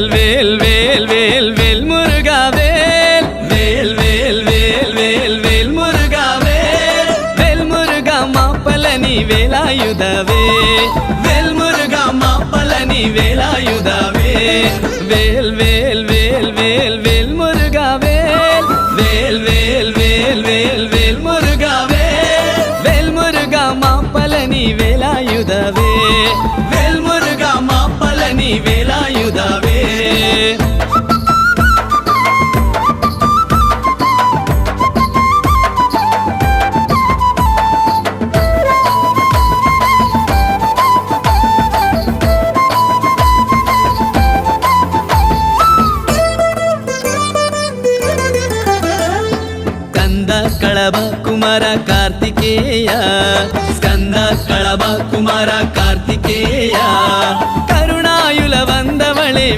வேல் வேல் வேல் வேல் முருகா வேல் வேல் வேல் வேல் வேல் வேல் முருகா வேல் வேல் முருகா மாப்பலனி வேலாயுதவே வேல் முருகா மாப்பலனி வேலாயுதவே வேல் வேல் வேல் வேல் வேல் முருகா வேல் வேல் வேல் வேல் வேல் வேல் முருகா வேல் வேல் முருகா மாப்பலனி வேலாயுதவே வேல் முருகா மாப்பலனி வேலாயுதவே Skanda కళభ కుమార Karthikeya Skanda కళభ కుమార Karthikeya కరుణాయుల వందవళే